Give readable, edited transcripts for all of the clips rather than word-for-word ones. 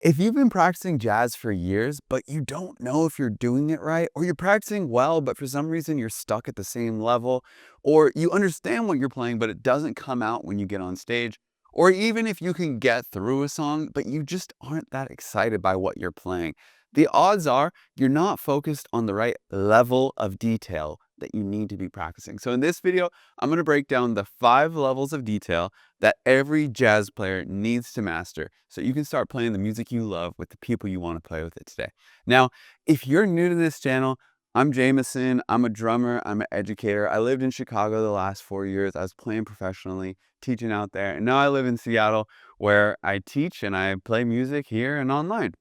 If you've been practicing jazz for years, but you don't know if you're doing it right, or you're practicing well, but for some reason you're stuck at the same level, or you understand what you're playing, but it doesn't come out when you get on stage, or even if you can get through a song, but you just aren't that excited by what you're playing, the odds are you're not focused on the right level of detail that you need to be practicing. So in this video, I'm going to break down the 5 levels of detail that every jazz player needs to master so you can start playing the music you love with the people you want to play with it today. Now, if you're new to this channel, I'm Jameson. I'm a drummer. I'm an educator. I lived in Chicago the last 4 years. I was playing professionally, teaching out there. And now I live in Seattle where I teach and I play music here and online.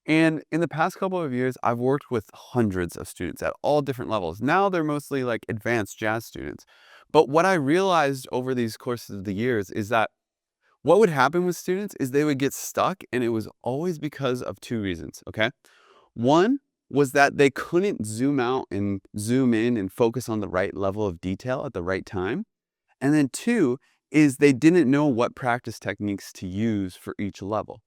And in the past couple of years, I've worked with hundreds of students at all different levels. Now they're mostly like advanced jazz students. But what I realized over these courses of the years is that what would happen with students is they would get stuck, and it was always because of 2 reasons, okay? One was that they couldn't zoom out and zoom in and focus on the right level of detail at the right time. And then 2 is they didn't know what practice techniques to use for each level.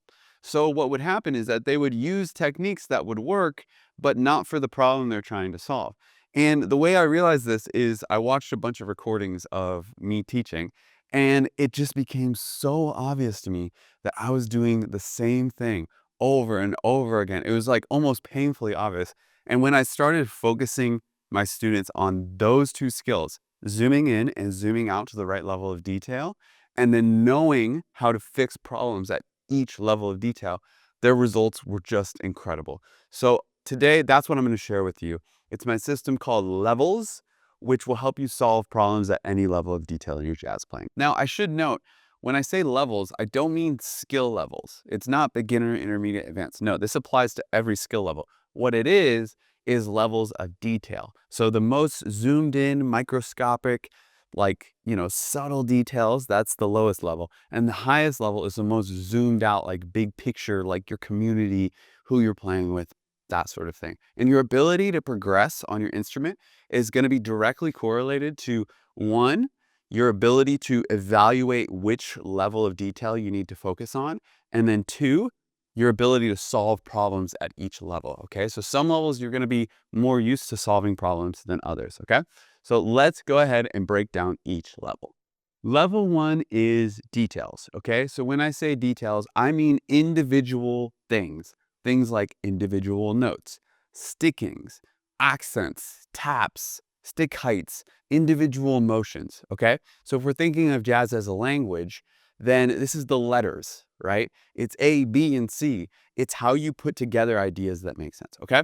So what would happen is that they would use techniques that would work, but not for the problem they're trying to solve. And the way I realized this is I watched a bunch of recordings of me teaching, and it just became so obvious to me that I was doing the same thing over and over again. It was like almost painfully obvious. And when I started focusing my students on those 2 skills, zooming in and zooming out to the right level of detail, and then knowing how to fix problems at each level of detail, their results were just incredible. So today, that's what I'm going to share with you. It's my system called Levels, which will help you solve problems at any level of detail in your jazz playing. Now, I should note, when I say levels, I don't mean skill levels. It's not beginner, intermediate, advanced. No, this applies to every skill level. What it is levels of detail. So the most zoomed in, microscopic, like, subtle details, that's the lowest level. And the highest level is the most zoomed out, like big picture, like your community, who you're playing with, that sort of thing. And your ability to progress on your instrument is going to be directly correlated to, one, your ability to evaluate which level of detail you need to focus on, and then 2, your ability to solve problems at each level, okay? So some levels you're going to be more used to solving problems than others, okay? So let's go ahead and break down each level. Level 1 is details, okay? So when I say details, I mean individual things. Things like individual notes, stickings, accents, taps, stick heights, individual motions, okay? So if we're thinking of jazz as a language, then this is the letters, right? It's A, B, and C. It's how you put together ideas that make sense, okay?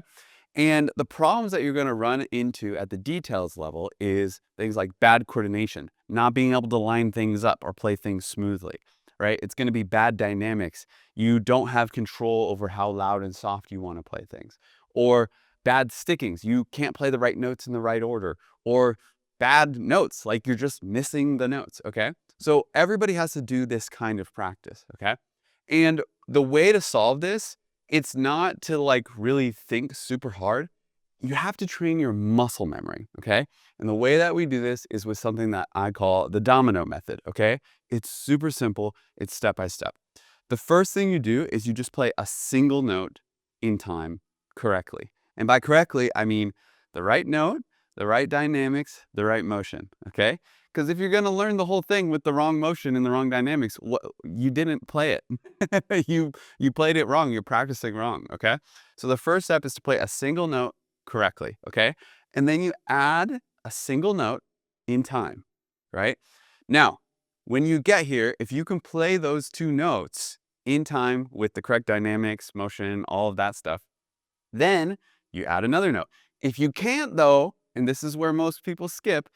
And the problems that you're going to run into at the details level is things like bad coordination, not being able to line things up or play things smoothly, right? It's going to be bad dynamics. You don't have control over how loud and soft you want to play things. Or bad stickings. You can't play the right notes in the right order. Or bad notes, like you're just missing the notes, okay? So everybody has to do this kind of practice, okay? And the way to solve this, it's not to like really think super hard. You have to train your muscle memory, okay? And the way that we do this is with something that I call the domino method, okay? It's super simple. It's step by step. The first thing you do is you just play a single note in time correctly. And by correctly, I mean the right note, the right dynamics, the right motion, okay? Because if you're going to learn the whole thing with the wrong motion and the wrong dynamics, you didn't play it. You played it wrong. You're practicing wrong, okay? So the first step is to play a single note correctly, okay? And then you add a single note in time, right? Now, when you get here, if you can play those 2 notes in time with the correct dynamics, motion, all of that stuff, then you add another note. If you can't though, and this is where most people skip,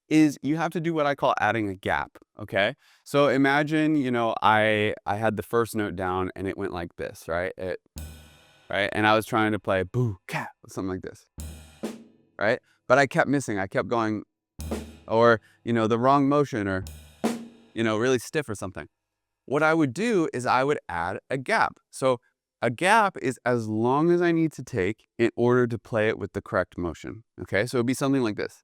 is you have to do what I call adding a gap, okay? So imagine, I had the first note down and it went like this, right? Right? And I was trying to play boo, cat, something like this, right? But I kept missing. I kept going, or, the wrong motion, or, really stiff or something. What I would do is I would add a gap. So a gap is as long as I need to take in order to play it with the correct motion, okay? So it'd be something like this.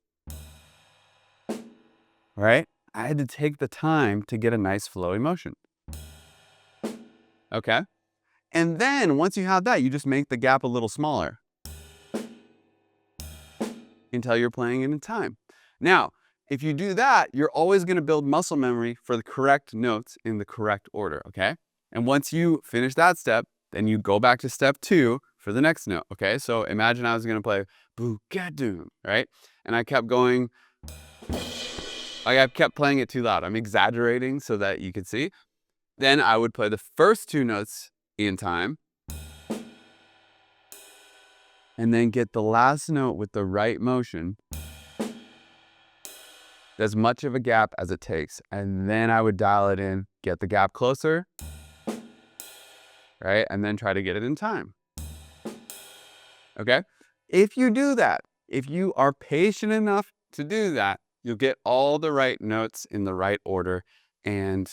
Right? I had to take the time to get a nice flowy motion. Okay? And then once you have that, you just make the gap a little smaller until you're playing it in time. Now, if you do that, you're always going to build muscle memory for the correct notes in the correct order, okay? And once you finish that step, then you go back to step 2 for the next note, okay? So imagine I was going to play Boogadoon, right? And I kept going, like I kept playing it too loud. I'm exaggerating so that you could see. Then I would play the first 2 notes in time, and then get the last note with the right motion, as much of a gap as it takes. And then I would dial it in, get the gap closer, right? And then try to get it in time. Okay? If you do that, if you are patient enough to do that, you'll get all the right notes in the right order, and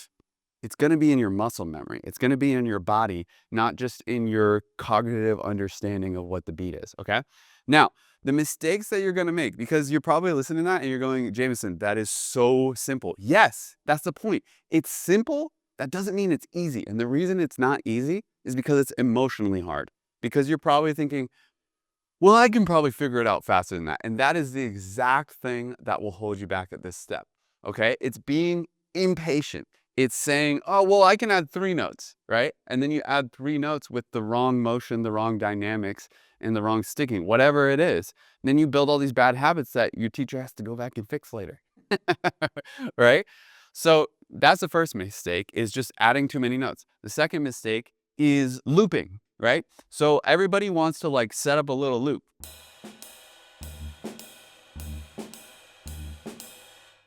it's going to be in your muscle memory. It's going to be in your body, not just in your cognitive understanding of what the beat is, okay? Now, the mistakes that you're going to make, because you're probably listening to that and you're going, Jameson, that is so simple. Yes, that's the point. It's simple. That doesn't mean it's easy. And the reason it's not easy is because it's emotionally hard. Because you're probably thinking, well, I can probably figure it out faster than that. And that is the exact thing that will hold you back at this step, okay? It's being impatient. It's saying, oh, well, I can add 3 notes, right? And then you add 3 notes with the wrong motion, the wrong dynamics, and the wrong sticking, whatever it is. And then you build all these bad habits that your teacher has to go back and fix later, right? So that's the first mistake, is just adding too many notes. The second mistake is looping, right? So everybody wants to like set up a little loop.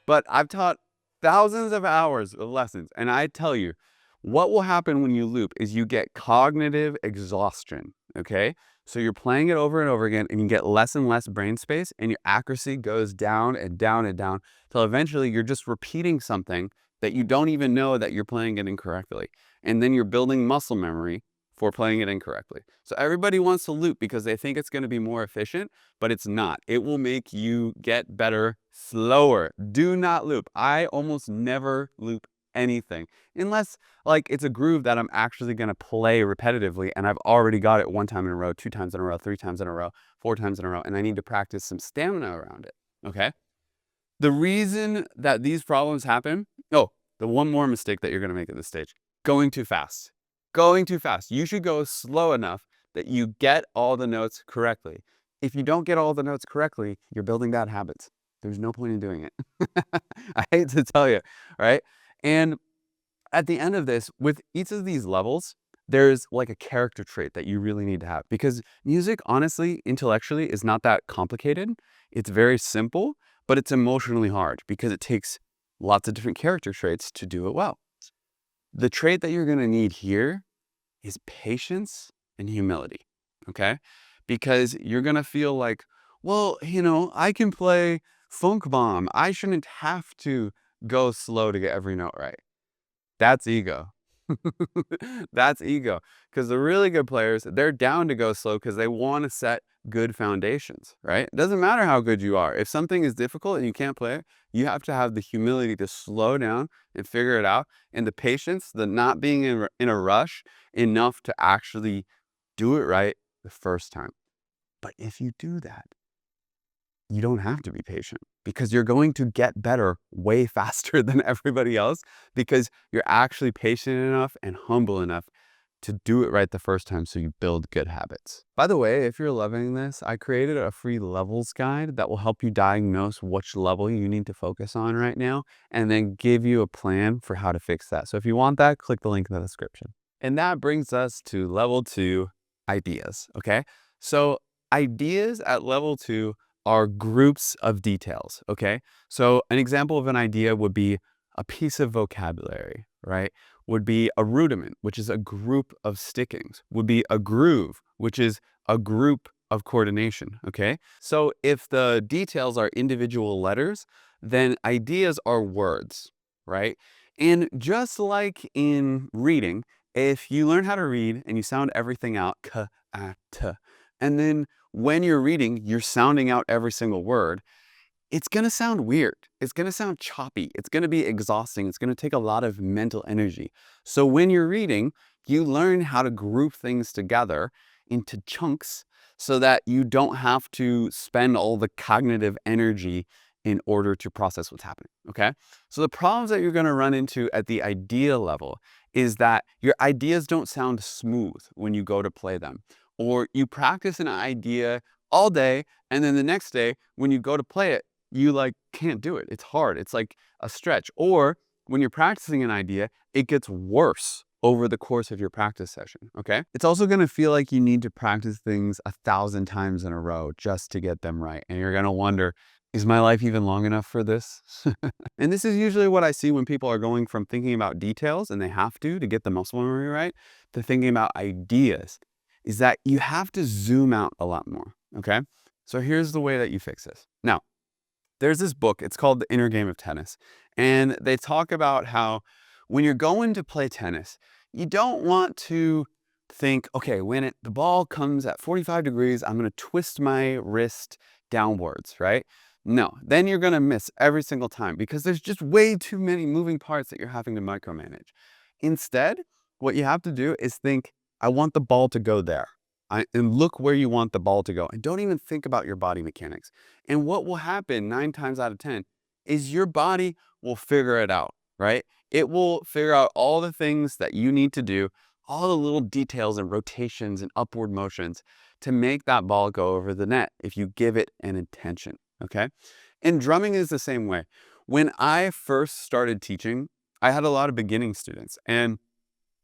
But I've taught thousands of hours of lessons, and I tell you, what will happen when you loop is you get cognitive exhaustion, okay? So you're playing it over and over again, and you get less and less brain space, and your accuracy goes down and down and down, till eventually you're just repeating something that you don't even know that you're playing it incorrectly. And then you're building muscle memory for playing it incorrectly. So everybody wants to loop because they think it's going to be more efficient, but it's not. It will make you get better slower. Do not loop. I almost never loop anything unless like it's a groove that I'm actually going to play repetitively, and I've already got it 1 time in a row, 2 times in a row, 3 times in a row, 4 times in a row, and I need to practice some stamina around it, okay? The reason that these problems happen, oh, the one more mistake that you're going to make at this stage, going too fast. Going too fast. You should go slow enough that you get all the notes correctly. If you don't get all the notes correctly, you're building bad habits. There's no point in doing it. I hate to tell you, right? And at the end of this, with each of these levels, there's like a character trait that you really need to have, because music, honestly, intellectually is not that complicated. It's very simple, but it's emotionally hard because it takes lots of different character traits to do it well. The trait that you're going to need here is patience and humility, okay? Because you're going to feel like, well, you know, I can play funk bomb. I shouldn't have to go slow to get every note right. That's ego. That's ego. Because the really good players, they're down to go slow because they want to set good foundations, right? It doesn't matter how good you are. If something is difficult and you can't play it, you have to have the humility to slow down and figure it out, and the patience, the not being in a rush enough to actually do it right the first time. But if you do that, you don't have to be patient, because you're going to get better way faster than everybody else, because you're actually patient enough and humble enough to do it right the first time, so you build good habits. By the way, if you're loving this, I created a free levels guide that will help you diagnose which level you need to focus on right now, and then give you a plan for how to fix that. So if you want that, click the link in the description. And that brings us to level 2, ideas, okay? So ideas at level 2 are groups of details, okay? So an example of an idea would be a piece of vocabulary, right? Would be a rudiment, which is a group of stickings. Would be a groove, which is a group of coordination, okay? So if the details are individual letters, then ideas are words, right? And just like in reading, if you learn how to read and you sound everything out, k, a, t, and then when you're reading, you're sounding out every single word, it's going to sound weird. It's going to sound choppy. It's going to be exhausting. It's going to take a lot of mental energy. So when you're reading, You learn how to group things together into chunks so that you don't have to spend all the cognitive energy in order to process what's happening, okay? So the problems that you're gonna run into at the idea level is that your ideas don't sound smooth when you go to play them. Or you practice an idea all day, and then the next day, when you go to play it, you like can't do it. It's hard. It's like a stretch. Or when you're practicing an idea, it gets worse over the course of your practice session, okay? It's also gonna feel like you need to practice things 1,000 times in a row just to get them right. And you're gonna wonder, is my life even long enough for this? And this is usually what I see when people are going from thinking about details, and they have to get the muscle memory right, to thinking about ideas, is that you have to zoom out a lot more, okay? So here's the way that you fix this. Now, there's this book, it's called The Inner Game of Tennis, and they talk about how when you're going to play tennis, you don't want to think, okay, when the ball comes at 45 degrees, I'm gonna twist my wrist downwards, right? No, then you're gonna miss every single time because there's just way too many moving parts that you're having to micromanage. Instead, what you have to do is think, I want the ball to go there. And look where you want the ball to go. And don't even think about your body mechanics. And what will happen 9 times out of 10 is your body will figure it out, right? It will figure out all the things that you need to do, all the little details and rotations and upward motions to make that ball go over the net if you give it an intention, okay? And drumming is the same way. When I first started teaching, I had a lot of beginning students, and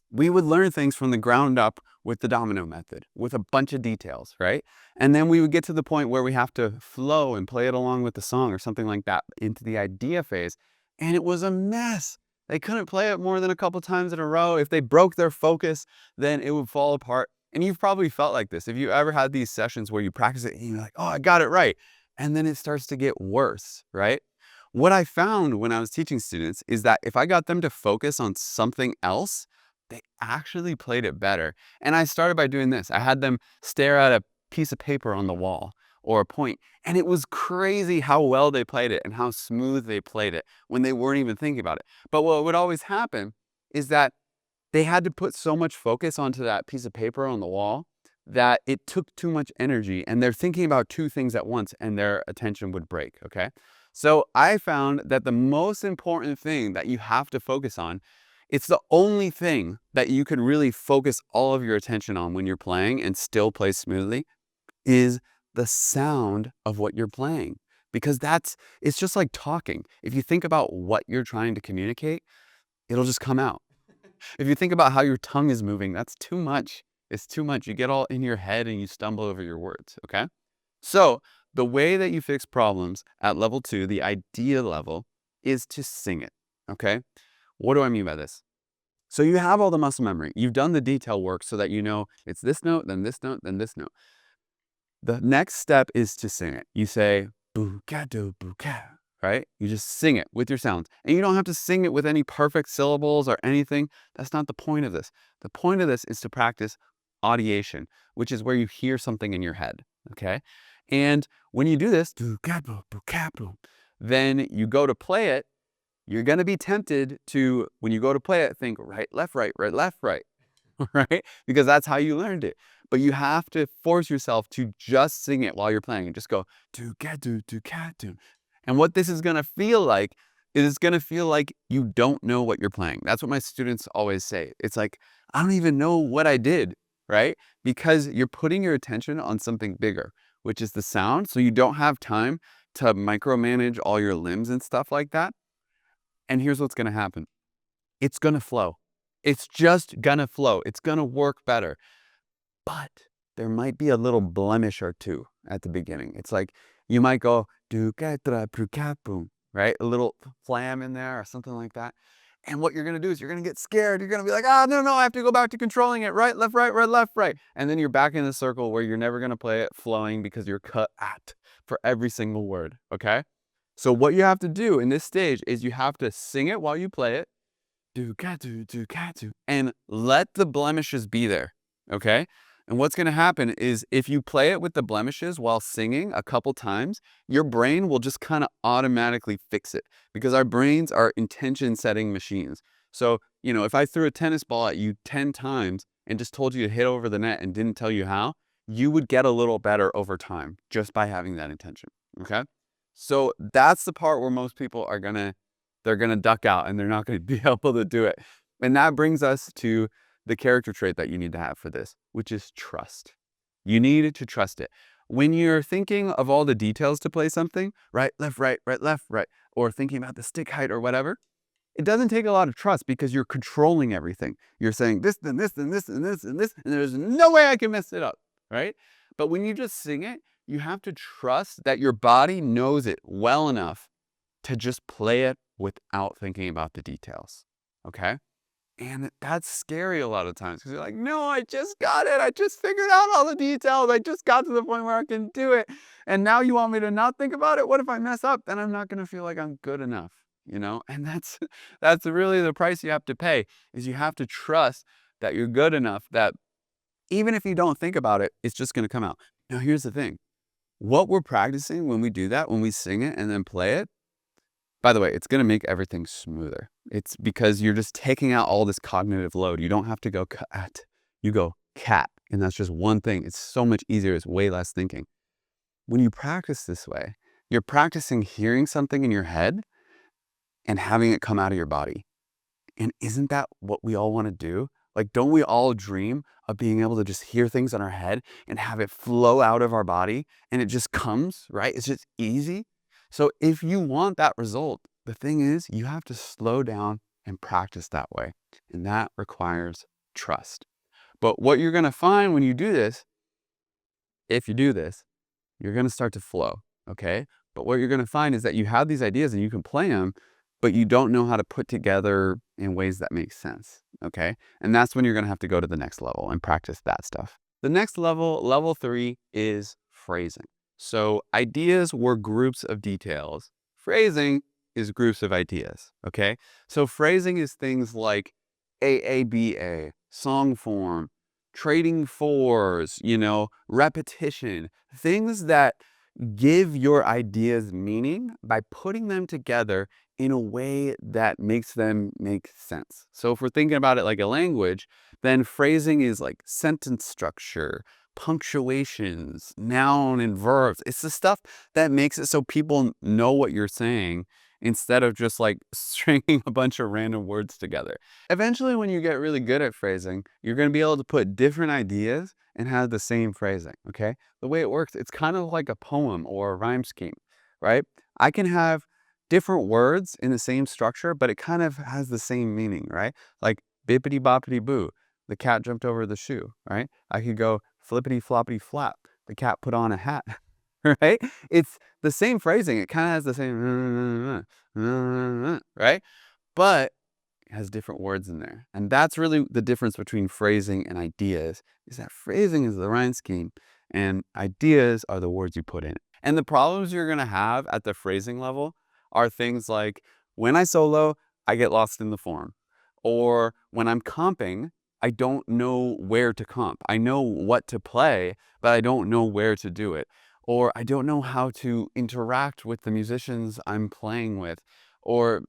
we would learn things from the ground up with the domino method, with a bunch of details, right? And then we would get to the point where we have to flow and play it along with the song or something like that into the idea phase. And it was a mess. They couldn't play it more than a couple times in a row. If they broke their focus, then it would fall apart. And you've probably felt like this. If you ever had these sessions where you practice it and you're like, oh, I got it right. And then it starts to get worse, right? What I found when I was teaching students is that if I got them to focus on something else, they actually played it better. And I started by doing this. I had them stare at a piece of paper on the wall or a point, and it was crazy how well they played it and how smooth they played it when they weren't even thinking about it. But what would always happen is that they had to put so much focus onto that piece of paper on the wall that it took too much energy, and they're thinking about two things at once and their attention would break, okay? So I found that the most important thing that you have to focus on, it's the only thing that you can really focus all of your attention on when you're playing and still play smoothly, is the sound of what you're playing. Because it's just like talking. If you think about what you're trying to communicate, it'll just come out. If you think about how your tongue is moving, that's too much. It's too much. You get all in your head and you stumble over your words, okay? So the way that you fix problems at level 2, the idea level, is to sing it, okay? What do I mean by this? So you have all the muscle memory. You've done the detail work so that you know it's this note, then this note, then this note. The next step is to sing it. You say, boo-ka-do, boo-ka, right? You just sing it with your sounds. And you don't have to sing it with any perfect syllables or anything. That's not the point of this. The point of this is to practice audiation, which is where you hear something in your head, okay? And when you do this, then you go to play it, you're going to be tempted to, when you go to play it, think right, left, right, left, right, right? Because that's how you learned it. But you have to force yourself to just sing it while you're playing and just go, do-ka-do, do-ka-do. And what this is going to feel like is it's going to feel like you don't know what you're playing. That's what my students always say. It's like, I don't even know what I did, right? Because you're putting your attention on something bigger, which is the sound. So you don't have time to micromanage all your limbs and stuff like that. And here's what's going to happen. It's going to flow. It's just going to flow. It's going to work better. But there might be a little blemish or two at the beginning. It's like you might go, right? A little flam in there or something like that. And what you're going to do is you're going to get scared. You're going to be like, oh, no, I have to go back to controlling it. Right, left, right, left, right. And then you're back in the circle where you're never going to play it flowing because you're cut at for every single word, okay? So what you have to do in this stage is you have to sing it while you play it, do-ka-do, do-ka-do, and let the blemishes be there, okay? And what's going to happen is if you play it with the blemishes while singing a couple times, your brain will just kind of automatically fix it because our brains are intention setting machines. So, if I threw a tennis ball at you 10 times and just told you to hit over the net and didn't tell you how, you would get a little better over time just by having that intention, okay? So that's the part where most people they're gonna duck out and they're not gonna be able to do it. And that brings us to the character trait that you need to have for this, which is trust. You need to trust it. When you're thinking of all the details to play something, right, left, right, left, right, or thinking about the stick height or whatever, it doesn't take a lot of trust because you're controlling everything. You're saying this, then this, then this, and this, and this, and there's no way I can mess it up, right? But when you just sing it, you have to trust that your body knows it well enough to just play it without thinking about the details, okay? And that's scary a lot of times because you're like, no, I just got it. I just figured out all the details. I just got to the point where I can do it. And now you want me to not think about it? What if I mess up? Then I'm not going to feel like I'm good enough, And that's really the price you have to pay is you have to trust that you're good enough that even if you don't think about it, it's just going to come out. Now, here's the thing. What we're practicing when we do that, when we sing it and then play it, by the way, it's going to make everything smoother. It's because you're just taking out all this cognitive load. You don't have to go cat. You go cat. And that's just one thing. It's so much easier. It's way less thinking. When you practice this way, you're practicing hearing something in your head and having it come out of your body. And isn't that what we all want to do? Like, don't we all dream of being able to just hear things in our head and have it flow out of our body and it just comes, right? It's just easy. So if you want that result, the thing is you have to slow down and practice that way. And that requires trust. But what you're going to find when you do this, if you do this, you're going to start to flow, okay? But what you're going to find is that you have these ideas and you can play them, but you don't know how to put together in ways that make sense, okay? And that's when you're going to have to go to the next level and practice that stuff. The next level, level 3, is phrasing. So ideas were groups of details. Phrasing is groups of ideas, okay? So phrasing is things like AABA, song form, trading fours, repetition, things that give your ideas meaning by putting them together in a way that makes them make sense. So if we're thinking about it like a language, then phrasing is like sentence structure, punctuations, noun and verbs. It's the stuff that makes it so people know what you're saying instead of just like stringing a bunch of random words together. Eventually, when you get really good at phrasing, you're going to be able to put different ideas and have the same phrasing, okay? The way it works, it's kind of like a poem or a rhyme scheme, right? I can have different words in the same structure, but it kind of has the same meaning, right? Like bippity boppity boo, the cat jumped over the shoe, right? I could go flippity floppity flap, the cat put on a hat, right? It's the same phrasing. It kind of has the same, right? But it has different words in there. And that's really the difference between phrasing and ideas, is that phrasing is the rhyme scheme and ideas are the words you put in. And the problems you're going to have at the phrasing level are things like when I solo, I get lost in the form. Or when I'm comping, I don't know where to comp. I know what to play, but I don't know where to do it. Or I don't know how to interact with the musicians I'm playing with. Or,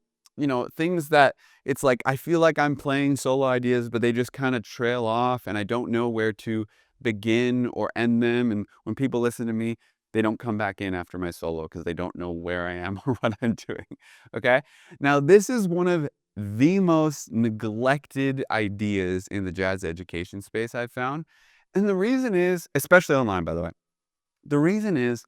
things that it's like I feel like I'm playing solo ideas, but they just kind of trail off and I don't know where to begin or end them. And when people listen to me, they don't come back in after my solo because they don't know where I am or what I'm doing, okay? Now, this is one of the most neglected ideas in the jazz education space I've found. And the reason is, especially online, by the way, the reason is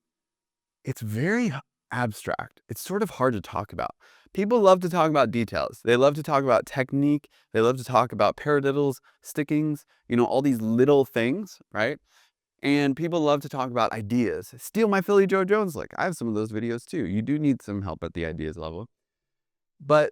it's very abstract. It's sort of hard to talk about. People love to talk about details. They love to talk about technique. They love to talk about paradiddles, stickings, all these little things, right? And people love to talk about ideas. Steal my Philly Joe Jones lick. I have some of those videos too. You do need some help at the ideas level. But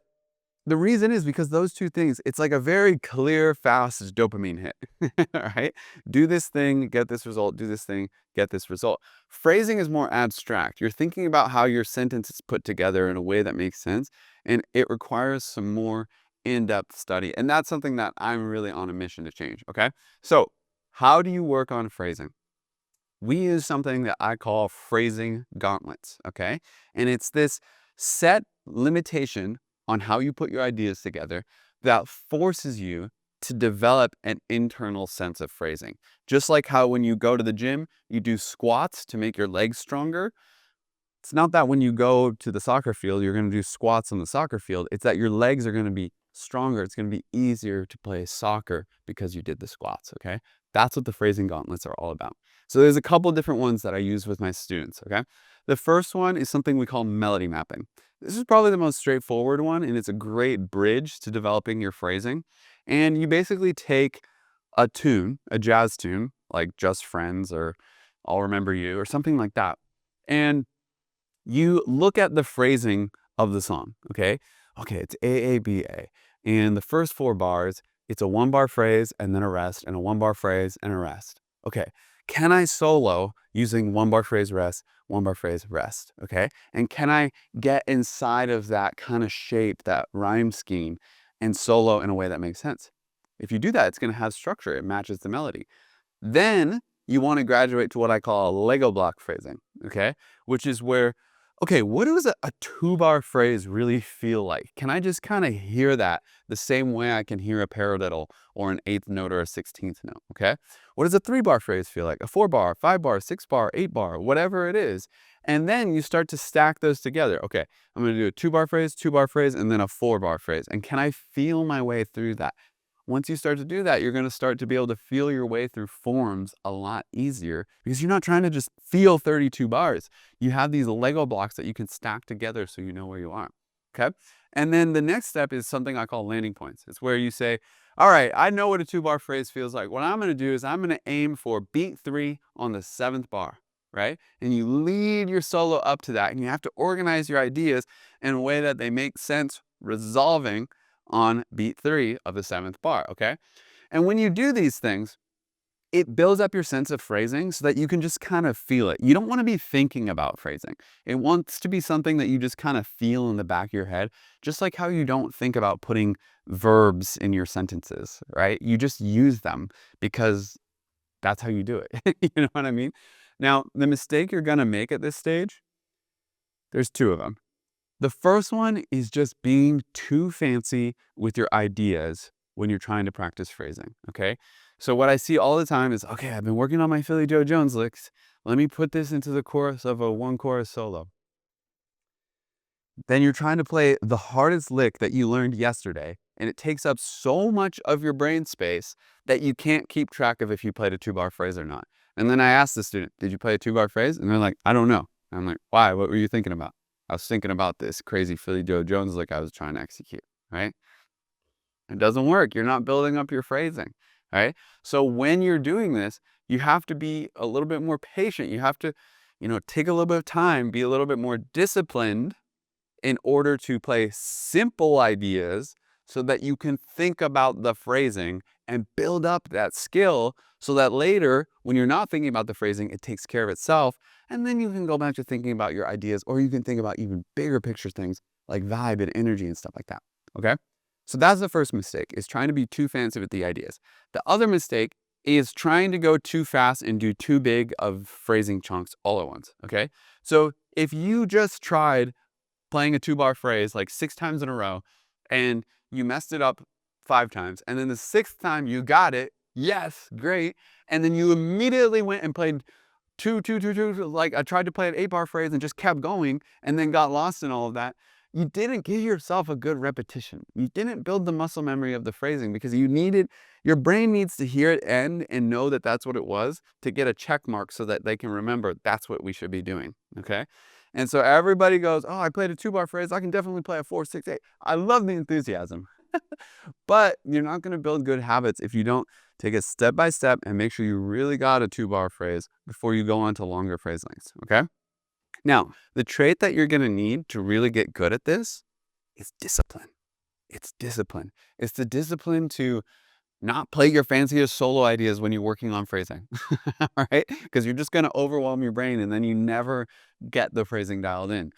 the reason is because those two things, it's like a very clear, fast dopamine hit, right? Do this thing, get this result, do this thing, get this result. Phrasing is more abstract. You're thinking about how your sentence is put together in a way that makes sense, and it requires some more in-depth study. And that's something that I'm really on a mission to change, okay? So how do you work on phrasing? We use something that I call phrasing gauntlets, okay? And it's this set limitation on how you put your ideas together that forces you to develop an internal sense of phrasing. Just like how when you go to the gym, you do squats to make your legs stronger. It's not that when you go to the soccer field, you're going to do squats on the soccer field. It's that your legs are going to be stronger. It's going to be easier to play soccer because you did the squats, okay? That's what the phrasing gauntlets are all about. So there's a couple different ones that I use with my students, okay? The first one is something we call melody mapping. This is probably the most straightforward one, and it's a great bridge to developing your phrasing. And you basically take a tune, a jazz tune, like Just Friends or I'll Remember You or something like that. And you look at the phrasing of the song, okay? Okay, it's A-A-B-A. And the first 4 bars, it's a 1-bar phrase and then a rest, and a 1-bar phrase and a rest. Okay, can I solo using 1-bar phrase rest, 1-bar phrase rest, okay? And can I get inside of that kind of shape, that rhyme scheme, and solo in a way that makes sense? If you do that, it's gonna have structure. It matches the melody. Then you want to graduate to what I call Lego block phrasing, okay? Which is where, okay, what does a 2-bar phrase really feel like? Can I just kind of hear that the same way I can hear a paradiddle or an 8th note or a 16th note, okay? What does a 3-bar phrase feel like? A 4-bar, 5-bar, 6-bar, 8-bar, whatever it is. And then you start to stack those together. Okay, I'm going to do a 2-bar phrase, 2-bar phrase, and then a 4-bar phrase. And can I feel my way through that? Once you start to do that, you're going to start to be able to feel your way through forms a lot easier because you're not trying to just feel 32 bars. You have these Lego blocks that you can stack together so you know where you are. Okay. And then the next step is something I call landing points. It's where you say, all right, I know what a 2-bar phrase feels like. What I'm going to do is I'm going to aim for beat 3 on the 7th bar, right? And you lead your solo up to that, and you have to organize your ideas in a way that they make sense, resolving on beat 3 of the 7th bar, okay? And when you do these things, it builds up your sense of phrasing so that you can just kind of feel it. You don't want to be thinking about phrasing. It wants to be something that you just kind of feel in the back of your head, just like how you don't think about putting verbs in your sentences, right? You just use them because that's how you do it. You know what I mean? Now, the mistake you're going to make at this stage, there's 2 of them. The first one is just being too fancy with your ideas when you're trying to practice phrasing, okay? So what I see all the time is, okay, I've been working on my Philly Joe Jones licks. Let me put this into the chorus of a 1-chorus solo. Then you're trying to play the hardest lick that you learned yesterday, and it takes up so much of your brain space that you can't keep track of if you played a 2-bar phrase or not. And then I asked the student, did you play a 2-bar phrase? And they're like, I don't know. And I'm like, why? What were you thinking about? I was thinking about this crazy Philly Joe Jones lick I was trying to execute, right? It doesn't work. You're not building up your phrasing, right? So when you're doing this, you have to be a little bit more patient. You have to, take a little bit of time, be a little bit more disciplined in order to play simple ideas so that you can think about the phrasing and build up that skill so that later, when you're not thinking about the phrasing, it takes care of itself. And then you can go back to thinking about your ideas, or you can think about even bigger picture things like vibe and energy and stuff like that, okay? So that's the first mistake, is trying to be too fancy with the ideas. The other mistake is trying to go too fast and do too big of phrasing chunks all at once, okay? So if you just tried playing a 2-bar phrase like 6 times in a row and you messed it up 5 times, and then the 6th time you got it, yes, great, and then you immediately went and played 2, 2, 2, 2, like I tried to play an 8-bar phrase and just kept going and then got lost in all of that. You didn't give yourself a good repetition. You didn't build the muscle memory of the phrasing because your brain needs to hear it end and know that that's what it was to get a check mark so that they can remember that's what we should be doing, okay? And so everybody goes, oh, I played a 2-bar phrase. I can definitely play a 4, 6, 8. I love the enthusiasm. But you're not going to build good habits if you don't take it step by step and make sure you really got a 2-bar phrase before you go on to longer phrase lengths, okay? Now, the trait that you're going to need to really get good at this is discipline. It's discipline. It's the discipline to not play your fanciest solo ideas when you're working on phrasing, all right? Because you're just going to overwhelm your brain and then you never get the phrasing dialed in.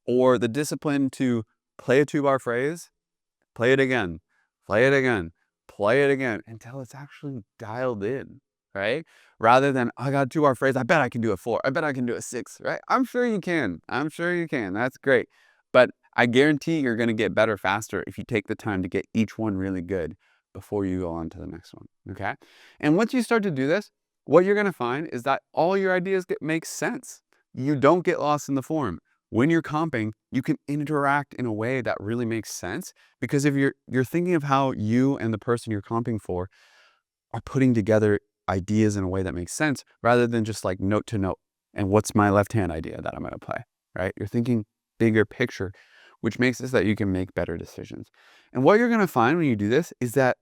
Or the discipline to play a 2-bar phrase, play it again, play it again, play it again until it's actually dialed in, right? Rather than, I got a 2-bar phrase, I bet I can do a 4, I bet I can do a 6, right? I'm sure you can. I'm sure you can. That's great. But I guarantee you're going to get better faster if you take the time to get each one really good before you go on to the next one, okay? And once you start to do this, what you're going to find is that all your ideas make sense. You don't get lost in the form. When you're comping, you can interact in a way that really makes sense, because if you're thinking of how you and the person you're comping for are putting together ideas in a way that makes sense, rather than just like note to note. And what's my left hand idea that I'm going to play, right? You're thinking bigger picture, which makes it so that you can make better decisions. And what you're going to find when you do this is that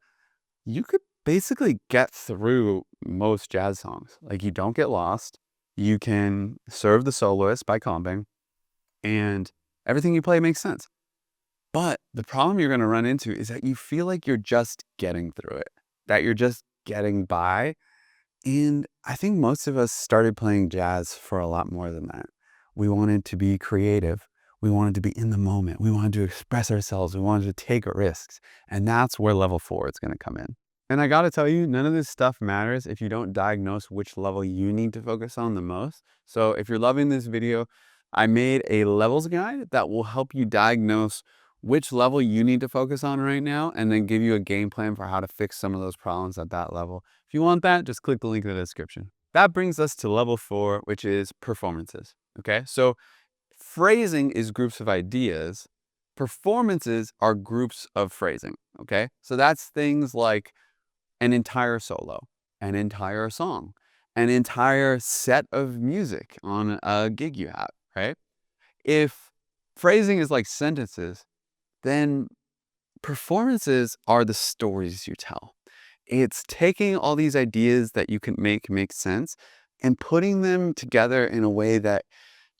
you could basically get through most jazz songs. Like, you don't get lost. You can serve the soloist by comping, and everything you play makes sense. But the problem you're going to run into is that you feel like you're just getting through it, that you're just getting by. And I think most of us started playing jazz for a lot more than that. We wanted to be creative. We wanted to be in the moment. We wanted to express ourselves. We wanted to take risks. And that's where level 4 is going to come in. And I got to tell you, none of this stuff matters if you don't diagnose which level you need to focus on the most. So if you're loving this video, I made a levels guide that will help you diagnose which level you need to focus on right now, and then give you a game plan for how to fix some of those problems at that level. If you want that, just click the link in the description. That brings us to level 4, which is performances. Okay, so phrasing is groups of ideas. Performances are groups of phrasing. Okay, so that's things like an entire solo, an entire song, an entire set of music on a gig you have, right? If phrasing is like sentences, then performances are the stories you tell. It's taking all these ideas that you can make sense and putting them together in a way that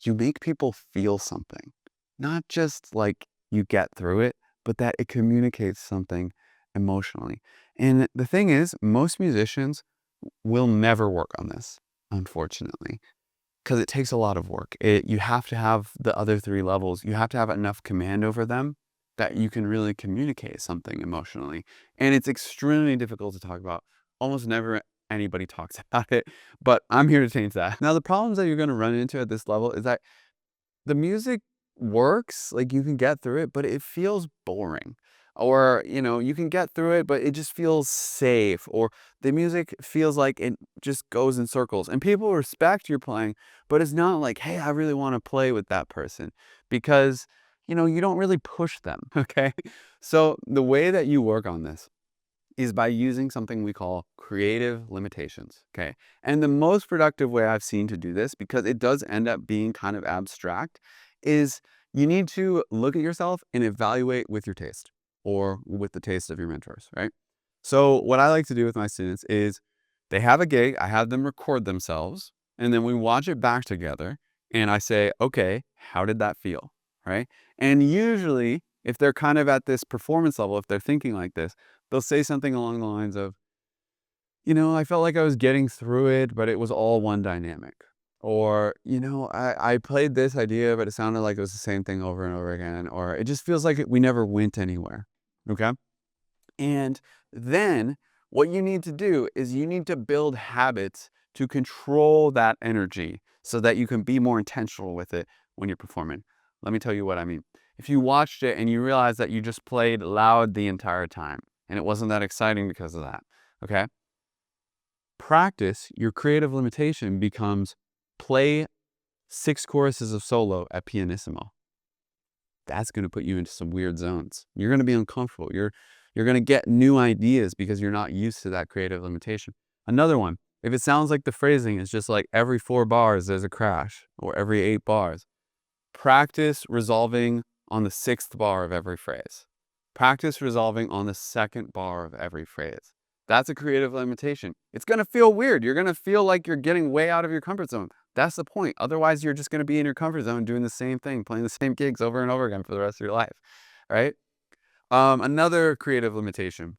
you make people feel something. Not just like you get through it, but that it communicates something emotionally. And the thing is, most musicians will never work on this, unfortunately, because it takes a lot of work. You have to have the other 3 levels. You have to have enough command over them that you can really communicate something emotionally. And it's extremely difficult to talk about. Almost never anybody talks about it, but I'm here to change that. Now, the problems that you're going to run into at this level is that the music works, like you can get through it, but it feels boring. Or, you can get through it, but it just feels safe. Or the music feels like it just goes in circles. And people respect your playing, but it's not like, hey, I really want to play with that person, because, you don't really push them, okay? So the way that you work on this is by using something we call creative limitations, okay? And the most productive way I've seen to do this, because it does end up being kind of abstract, is you need to look at yourself and evaluate with your taste, or with the taste of your mentors, right? So what I like to do with my students is, they have a gig, I have them record themselves, and then we watch it back together, and I say, okay, how did that feel, right? And usually, if they're kind of at this performance level, if they're thinking like this, they'll say something along the lines of, I felt like I was getting through it, but it was all one dynamic. Or, I played this idea, but it sounded like it was the same thing over and over again. Or it just feels like we never went anywhere. Okay? And then what you need to do is you need to build habits to control that energy so that you can be more intentional with it when you're performing. Let me tell you what I mean. If you watched it and you realize that you just played loud the entire time and it wasn't that exciting because of that, okay? Practice, your creative limitation becomes play 6 choruses of solo at pianissimo. That's going to put you into some weird zones. You're going to be uncomfortable. You're going to get new ideas because you're not used to that creative limitation. Another one, if it sounds like the phrasing is just like every 4 bars there's a crash, or every 8 bars, practice resolving on the 6th bar of every phrase. Practice resolving on the 2nd bar of every phrase. That's a creative limitation. It's going to feel weird. You're going to feel like you're getting way out of your comfort zone. That's the point. Otherwise, you're just going to be in your comfort zone doing the same thing, playing the same gigs over and over again for the rest of your life, right? Another creative limitation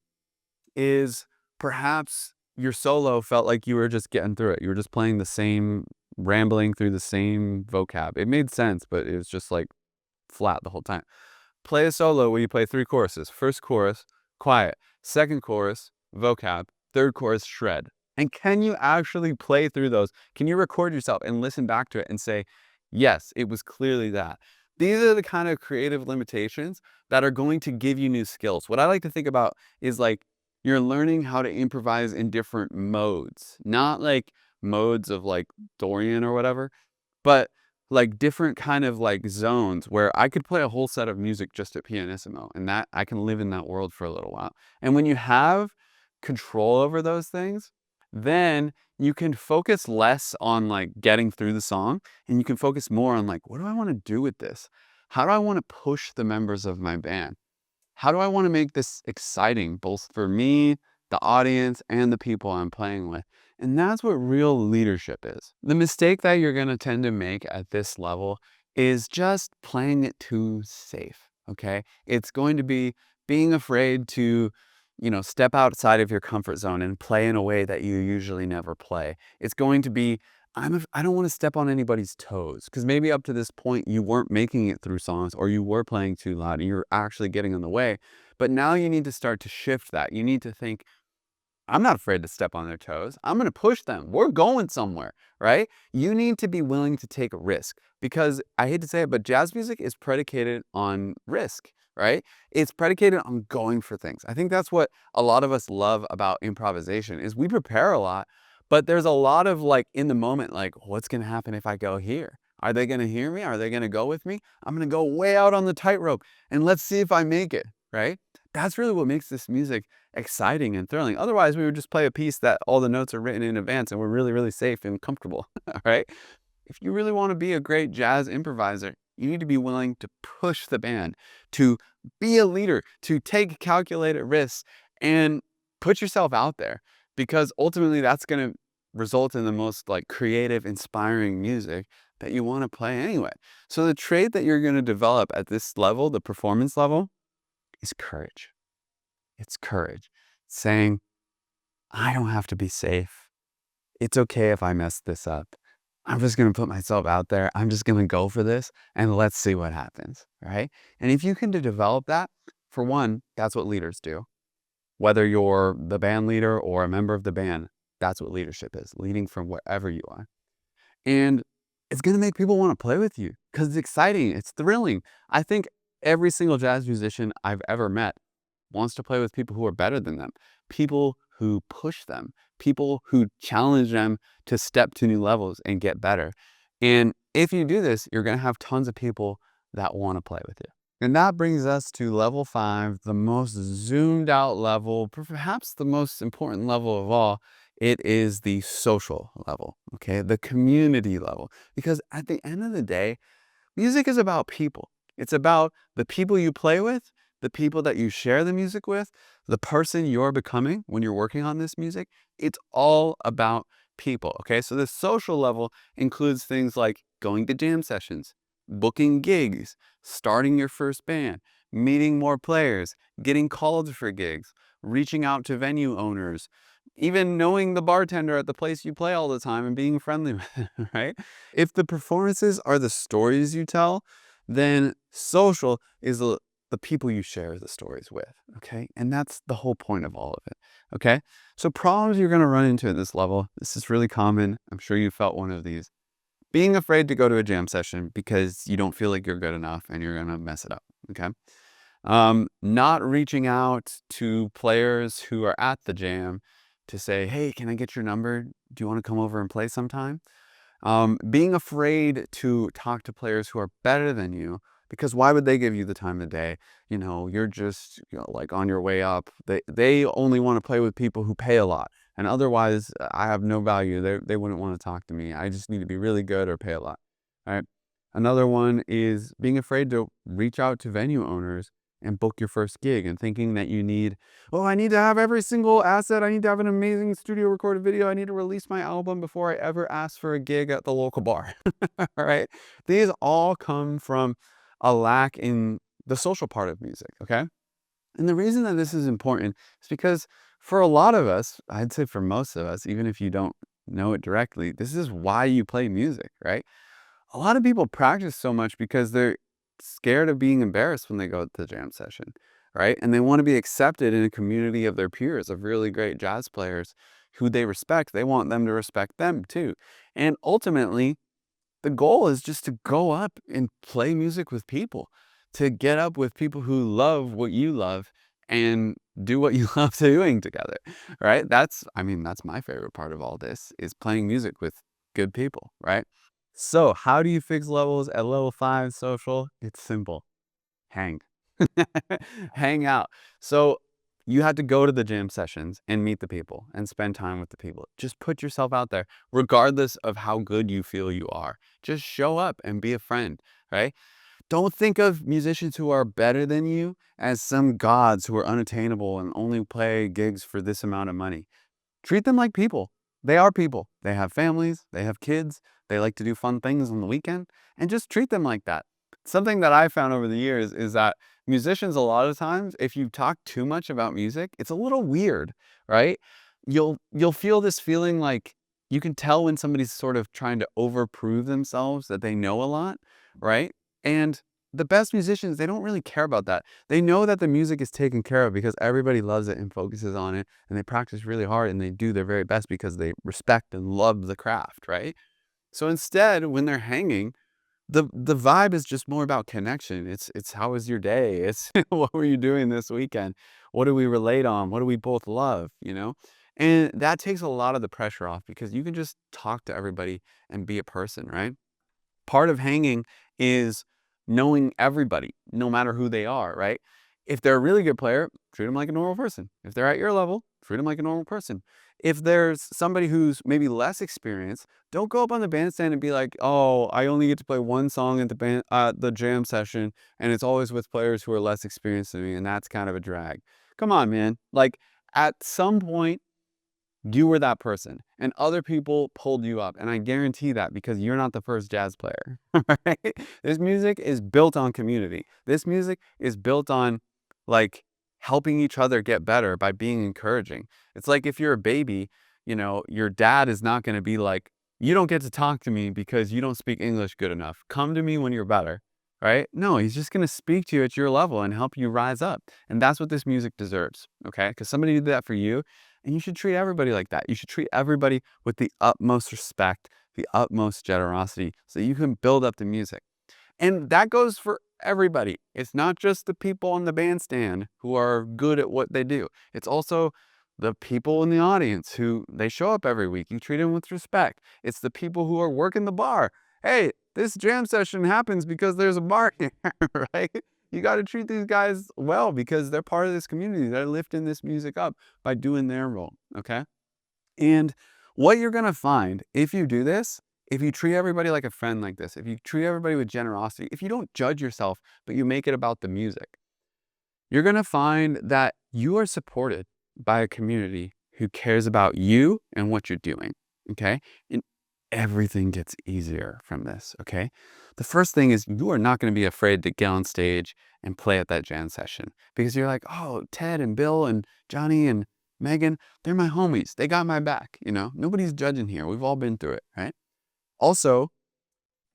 is perhaps your solo felt like you were just getting through it. You were just playing the same, rambling through the same vocab. It made sense, but it was just like flat the whole time. Play a solo where you play 3 choruses. First chorus, quiet. Second chorus, vocab. Third chorus, shred. And can you actually play through those? Can you record yourself and listen back to it and say, yes, it was clearly that? These are the kind of creative limitations that are going to give you new skills. What I like to think about is like you're learning how to improvise in different modes, not like modes of like Dorian or whatever, but like different kind of like zones where I could play a whole set of music just at pianissimo, and that I can live in that world for a little while. And when you have control over those things, then you can focus less on like getting through the song, and you can focus more on like, what do I want to do with this? How do I want to push the members of my band? How do I want to make this exciting, both for me, the audience, and the people I'm playing with? And that's what real leadership is. The mistake that you're going to tend to make at this level is just playing it too safe. Okay. It's going to be being afraid to, step outside of your comfort zone and play in a way that you usually never play. It's going to be, I don't want to step on anybody's toes, because maybe up to this point you weren't making it through songs, or you were playing too loud and you're actually getting in the way. But now you need to start to shift that. You need to think, I'm not afraid to step on their toes. I'm going to push them. We're going somewhere, right? You need to be willing to take a risk, because I hate to say it, but jazz music is predicated on risk, right? It's predicated on going for things. I think that's what a lot of us love about improvisation is we prepare a lot, but there's a lot of like in the moment, like what's going to happen if I go here? Are they going to hear me? Are they going to go with me? I'm going to go way out on the tightrope and let's see if I make it, right? That's really what makes this music exciting and thrilling. Otherwise, we would just play a piece that all the notes are written in advance and we're really, really safe and comfortable, all right? If you really want to be a great jazz improviser, you need to be willing to push the band, to be a leader, to take calculated risks and put yourself out there, because ultimately that's going to result in the most like creative, inspiring music that you want to play anyway. So the trait that you're going to develop at this level, the performance level, is courage. It's courage. Saying, I don't have to be safe. It's okay if I mess this up. I'm just going to put myself out there. I'm just going to go for this and let's see what happens, right? And if you can develop that, for one, that's what leaders do. Whether you're the band leader or a member of the band, that's what leadership is, leading from wherever you are. And it's going to make people want to play with you because it's exciting. It's thrilling. I think every single jazz musician I've ever met wants to play with people who are better than them, people who push them, people who challenge them to step to new levels and get better. And if you do this, you're going to have tons of people that want to play with you. And that brings us to level 5, the most zoomed out level, perhaps the most important level of all. It is the social level, okay? The community level. Because at the end of the day, music is about people. It's about the people you play with, the people that you share the music with, the person you're becoming when you're working on this music. It's all about people, okay? So the social level includes things like going to jam sessions, booking gigs, starting your first band, meeting more players, getting called for gigs, reaching out to venue owners, even knowing the bartender at the place you play all the time and being friendly with them, right? If the performances are the stories you tell, then social is the people you share the stories with, okay? And that's the whole point of all of it, okay? So problems you're gonna run into at this level, this is really common. I'm sure you felt one of these. Being afraid to go to a jam session because you don't feel like you're good enough and you're gonna mess it up, okay? Not reaching out to players who are at the jam to say, hey, can I get your number? Do you want to come over and play sometime? Being afraid to talk to players who are better than you, because why would they give you the time of day? You're just like on your way up. They only want to play with people who pay a lot. And otherwise, I have no value. They wouldn't want to talk to me. I just need to be really good or pay a lot. All right. Another one is being afraid to reach out to venue owners and book your first gig, and thinking that you need, oh, I need to have every single asset. I need to have an amazing studio recorded video. I need to release my album before I ever ask for a gig at the local bar. All right. These all come from a lack in the social part of music. Okay. And the reason that this is important is because for a lot of us, I'd say for most of us, even if you don't know it directly, this is why you play music, right? A lot of people practice so much because they're scared of being embarrassed when they go to the jam session, right? And they want to be accepted in a community of their peers, of really great jazz players who they respect. They want them to respect them too. And ultimately, The goal is just to go up and play music with people, to get up with people who love what you love and do what you love doing together, right? I mean, that's my favorite part of all this is playing music with good people, right? So how do you fix levels at level 5 social? It's simple. Hang. Hang out. So you have to go to the jam sessions and meet the people and spend time with the people. Just put yourself out there, regardless of how good you feel you are. Just show up and be a friend, right? Don't think of musicians who are better than you as some gods who are unattainable and only play gigs for this amount of money. Treat them like people. They are people. They have families, they have kids, they like to do fun things on the weekend, and just treat them like that. Something that I found over the years is that musicians, a lot of times, if you talk too much about music, it's a little weird, right? You'll feel this feeling like you can tell when somebody's sort of trying to overprove themselves that they know a lot, right? And the best musicians, they don't really care about that. They know that the music is taken care of because everybody loves it and focuses on it, and they practice really hard and they do their very best because they respect and love the craft, right? So instead, when they're hanging, the vibe is just more about connection. It's how was your day? It's what were you doing this weekend? What do we relate on? What do we both love, you know? And that takes a lot of the pressure off because you can just talk to everybody and be a person, right? Part of hanging is knowing everybody, no matter who they are, right? If they're a really good player, treat them like a normal person. If they're at your level, treat them like a normal person. If there's somebody who's maybe less experienced, don't go up on the bandstand and be like, "Oh, I only get to play one song at the jam session, and it's always with players who are less experienced than me, and that's kind of a drag." Come on, man. Like at some point, you were that person and other people pulled you up, and I guarantee that because you're not the first jazz player. Right? This music is built on community. This music is built on like helping each other get better by being encouraging. It's like if you're a baby, you know, your dad is not going to be like, you don't get to talk to me because you don't speak English good enough, come to me when you're better, right? No, he's just going to speak to you at your level and help you rise up. And that's what this music deserves. Okay, because somebody did that for you, and you should treat everybody like that. You should treat everybody with the utmost respect, the utmost generosity, so you can build up the music. And that goes for everybody. It's not just the people on the bandstand who are good at what they do. It's also the people in the audience who they show up every week. You treat them with respect. It's the people who are working the bar. Hey, this jam session happens because there's a bar here, right? You got to treat these guys well because they're part of this community. They're lifting this music up by doing their role, okay? And what you're gonna find if you do this, if you treat everybody like a friend like this, if you treat everybody with generosity, if you don't judge yourself, but you make it about the music, you're gonna find that you are supported by a community who cares about you and what you're doing, okay? And everything gets easier from this, okay? The first thing is you are not gonna be afraid to get on stage and play at that jam session because you're like, oh, Ted and Bill and Johnny and Megan, they're my homies. They got my back, you know? Nobody's judging here. We've all been through it, right? Also,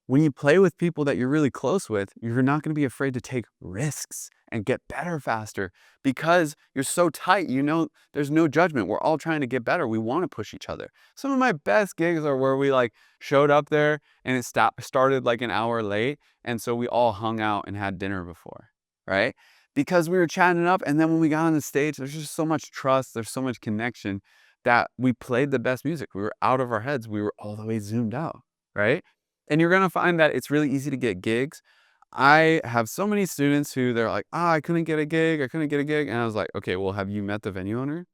when you play with people that you're really close with, you're not going to be afraid to take risks and get better faster because you're so tight. You know, there's no judgment. We're all trying to get better. We want to push each other. Some of my best gigs are where we like showed up there and it started like an hour late. And so we all hung out and had dinner before, right? Because we were chatting it up. And then when we got on the stage, there's just so much trust. There's so much connection that we played the best music. We were out of our heads. We were all the way zoomed out, right? And you're gonna find that it's really easy to get gigs. I have so many students who they're like, "Ah, I couldn't get a gig. I couldn't get a gig." And I was like, "Okay, well, have you met the venue owner?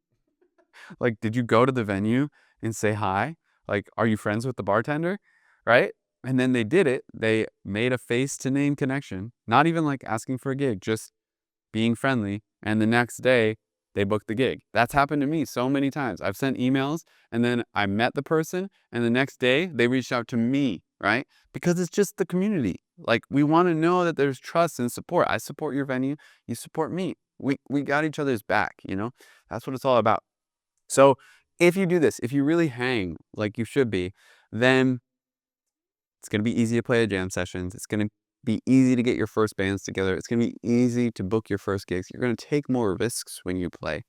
Like, did you go to the venue and say hi? Like, are you friends with the bartender?" Right? And then they did it. They made a face to name connection, not even like asking for a gig, just being friendly, and the next day they booked the gig. That's happened to me so many times. I've sent emails and then I met the person and the next day they reached out to me, right? Because it's just the community. Like we want to know that there's trust and support. I support your venue, you support me. We got each other's back, you know? That's what it's all about. So if you do this, if you really hang like you should be, then it's going to be easy to play at jam sessions. It's going to be easy to get your first bands together. It's going to be easy to book your first gigs. You're going to take more risks when you play.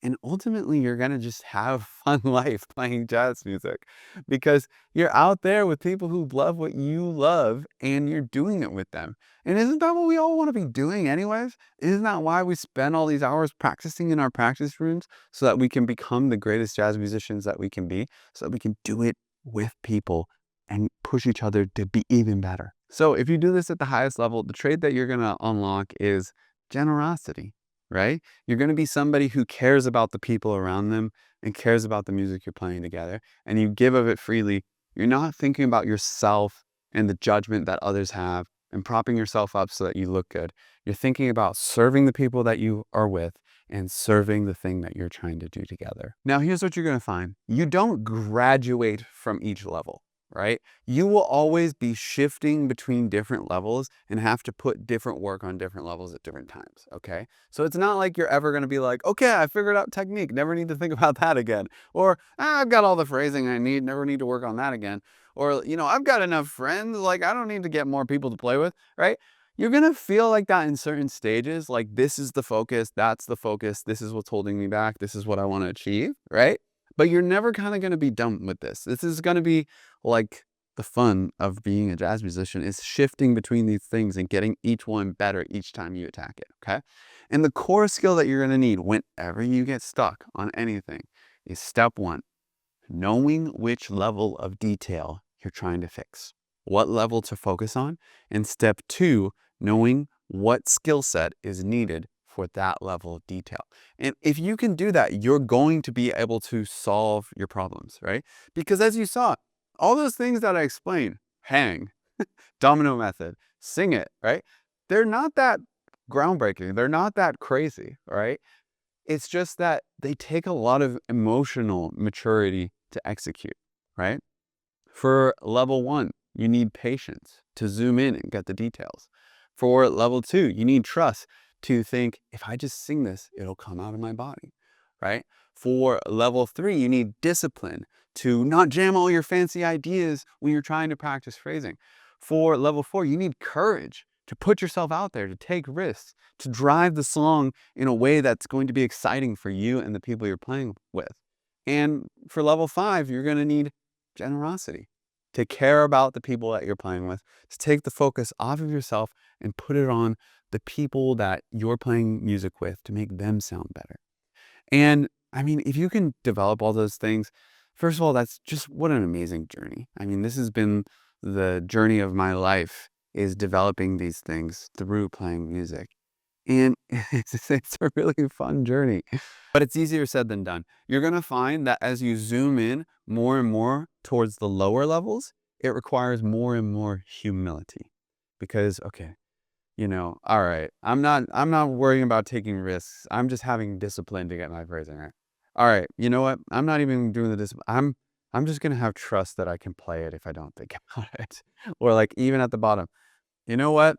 And ultimately, you're going to just have fun life playing jazz music because you're out there with people who love what you love and you're doing it with them. And isn't that what we all want to be doing anyways? Isn't that why we spend all these hours practicing in our practice rooms so that we can become the greatest jazz musicians that we can be, so that we can do it with people and push each other to be even better? So if you do this at the highest level, the trait that you're going to unlock is generosity, right? You're going to be somebody who cares about the people around them and cares about the music you're playing together, and you give of it freely. You're not thinking about yourself and the judgment that others have and propping yourself up so that you look good. You're thinking about serving the people that you are with and serving the thing that you're trying to do together. Now, here's what you're going to find. You don't graduate from each level, right? You will always be shifting between different levels and have to put different work on different levels at different times, okay? So it's not like you're ever going to be like, okay, I figured out technique, never need to think about that again. Or, I've got all the phrasing I need, never need to work on that again. Or, I've got enough friends, like I don't need to get more people to play with, right? You're going to feel like that in certain stages, like this is the focus, that's the focus, this is what's holding me back, this is what I want to achieve, right? But you're never kind of going to be done with this. This is going to be like the fun of being a jazz musician is shifting between these things and getting each one better each time you attack it, okay? And the core skill that you're going to need whenever you get stuck on anything is step one, knowing which level of detail you're trying to fix, what level to focus on, and step two, knowing what skill set is needed for that level of detail. And if you can do that, you're going to be able to solve your problems, right? Because as you saw, all those things that I explained, hang, domino method, sing it, right? They're not that groundbreaking. They're not that crazy, right? It's just that they take a lot of emotional maturity to execute, right? For level one, you need patience to zoom in and get the details. For level two, you need trust to think, if I just sing this, it'll come out of my body, right? For level three, you need discipline to not jam all your fancy ideas when you're trying to practice phrasing. For level four, you need courage to put yourself out there, to take risks, to drive the song in a way that's going to be exciting for you and the people you're playing with. And for level five, you're going to need generosity, to care about the people that you're playing with, to take the focus off of yourself and put it on the people that you're playing music with to make them sound better. And I mean, if you can develop all those things, first of all, that's just what an amazing journey. I mean, this has been the journey of my life, is developing these things through playing music. And it's a really fun journey, but it's easier said than done. You're going to find that as you zoom in more and more towards the lower levels, it requires more and more humility because, okay, all right, I'm not worrying about taking risks. I'm just having discipline to get my phrasing right. All right, you know what? I'm not even doing the discipline. I'm just going to have trust that I can play it if I don't think about it. Or like even at the bottom, you know what?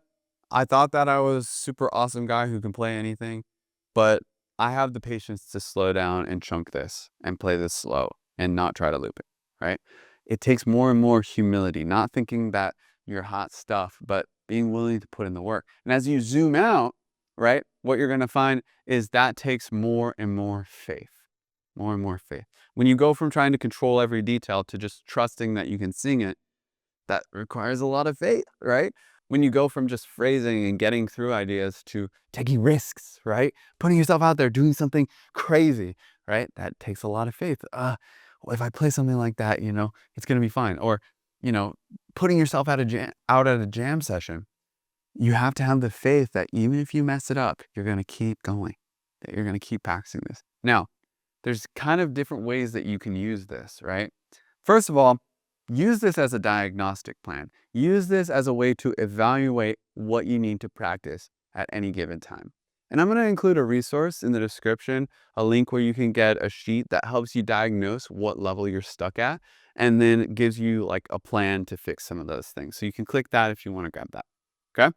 I thought that I was super awesome guy who can play anything, but I have the patience to slow down and chunk this and play this slow and not try to loop it, right? It takes more and more humility, not thinking that you're hot stuff, but being willing to put in the work. And as you zoom out, right, what you're going to find is that takes more and more faith, more and more faith. When you go from trying to control every detail to just trusting that you can sing it, that requires a lot of faith, right? When you go from just phrasing and getting through ideas to taking risks, right? Putting yourself out there, doing something crazy, right? That takes a lot of faith. Well, if I play something like that, it's going to be fine. Or, you know, putting yourself out at a jam session, you have to have the faith that even if you mess it up, you're going to keep going, that you're going to keep practicing this. Now, there's kind of different ways that you can use this, right? First of all, use this as a diagnostic plan. Use this as a way to evaluate what you need to practice at any given time. And I'm going to include a resource in the description, a link where you can get a sheet that helps you diagnose what level you're stuck at, and then gives you like a plan to fix some of those things. So you can click that if you want to grab that. Okay?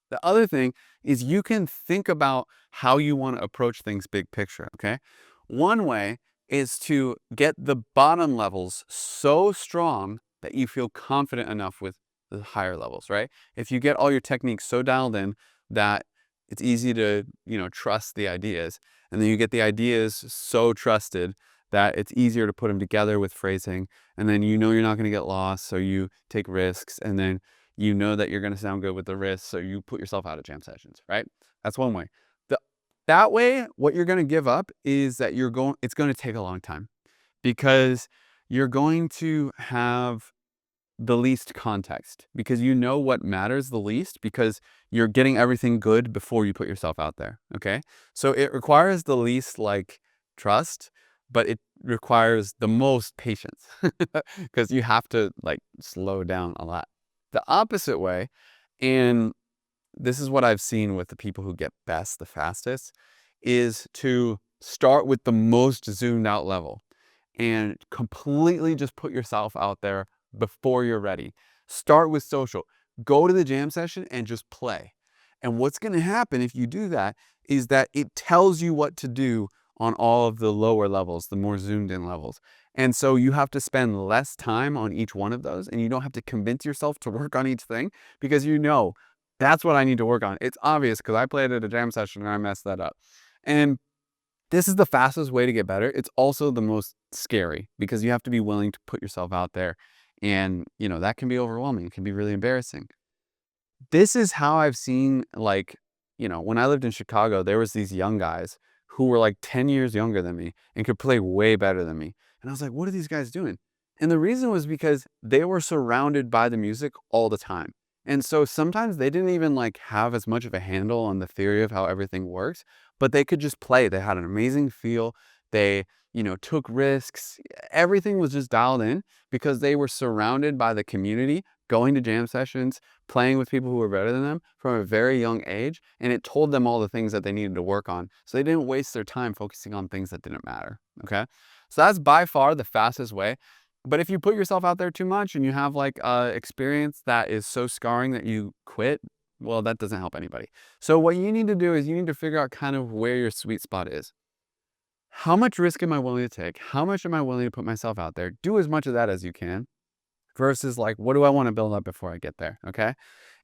The other thing is you can think about how you want to approach things big picture, okay? One way is to get the bottom levels so strong that you feel confident enough with the higher levels, right? If you get all your techniques so dialed in that it's easy to, trust the ideas. And then you get the ideas so trusted that it's easier to put them together with phrasing. And then you're not going to get lost, so you take risks. And then you know that you're going to sound good with the risks, so you put yourself out of jam sessions, right? That's one way. That way, what you're going to give up is that it's going to take a long time, because you're going to have the least context, because you know what matters the least, because you're getting everything good before you put yourself out there. Okay. So it requires the least trust, but it requires the most patience because you have to slow down a lot. The opposite way, and this is what I've seen with the people who get best the fastest, is to start with the most zoomed out level and completely just put yourself out there before you're ready. Start with social. Go to the jam session and just play. And what's going to happen if you do that is that it tells you what to do on all of the lower levels, the more zoomed in levels. And so you have to spend less time on each one of those, and you don't have to convince yourself to work on each thing, because that's what I need to work on. It's obvious because I played at a jam session and I messed that up. And this is the fastest way to get better. It's also the most scary, because you have to be willing to put yourself out there. And, that can be overwhelming. It can be really embarrassing. This is how I've seen, when I lived in Chicago, there was these young guys who were 10 years younger than me and could play way better than me. And I was like, what are these guys doing? And the reason was because they were surrounded by the music all the time. And so sometimes they didn't even have as much of a handle on the theory of how everything works, but they could just play. They had an amazing feel. They, took risks. Everything was just dialed in because they were surrounded by the community, going to jam sessions, playing with people who were better than them from a very young age. And it told them all the things that they needed to work on. So they didn't waste their time focusing on things that didn't matter. Okay. So that's by far the fastest way. But if you put yourself out there too much and you have experience that is so scarring that you quit, well, that doesn't help anybody. So what you need to do is you need to figure out kind of where your sweet spot is. How much risk am I willing to take? How much am I willing to put myself out there? Do as much of that as you can, versus what do I want to build up before I get there? Okay.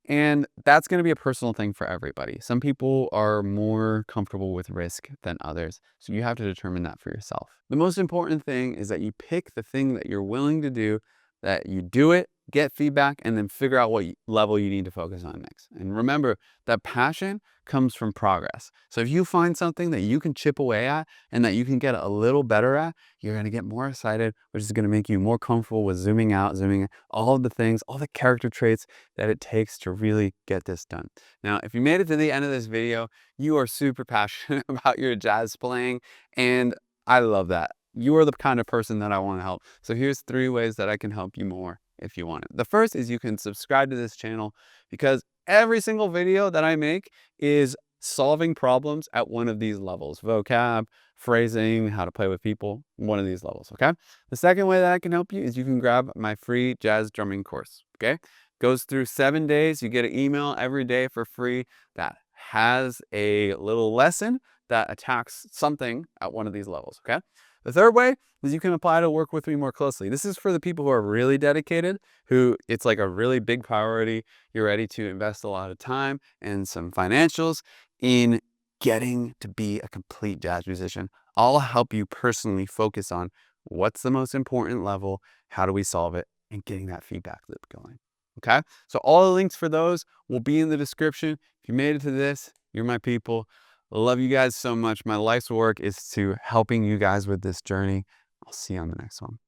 And that's going to be a personal thing for everybody. Some people are more comfortable with risk than others. So you have to determine that for yourself. The most important thing is that you pick the thing that you're willing to do, that you do it, get feedback, and then figure out what level you need to focus on next. And remember that passion comes from progress. So if you find something that you can chip away at and that you can get a little better at, you're going to get more excited, which is going to make you more comfortable with zooming out, zooming in, all of the things, all the character traits that it takes to really get this done. Now, if you made it to the end of this video, you are super passionate about your jazz playing, and I love that. You are the kind of person that I want to help. So here's 3 ways that I can help you more if you want it. The first is you can subscribe to this channel, because every single video that I make is solving problems at one of these levels: vocab, phrasing, how to play with people, one of these levels. Okay. The second way that I can help you is you can grab my free jazz drumming course. Okay. Goes through 7 days. You get an email every day for free that has a little lesson that attacks something at one of these levels. Okay. The third way is you can apply to work with me more closely. This is for the people who are really dedicated, who it's a really big priority. You're ready to invest a lot of time and some financials in getting to be a complete jazz musician. I'll help you personally focus on what's the most important level, how do we solve it, and getting that feedback loop going. Okay, so all the links for those will be in the description. If you made it to this, you're my people. Love you guys so much. My life's work is to helping you guys with this journey. I'll see you on the next one.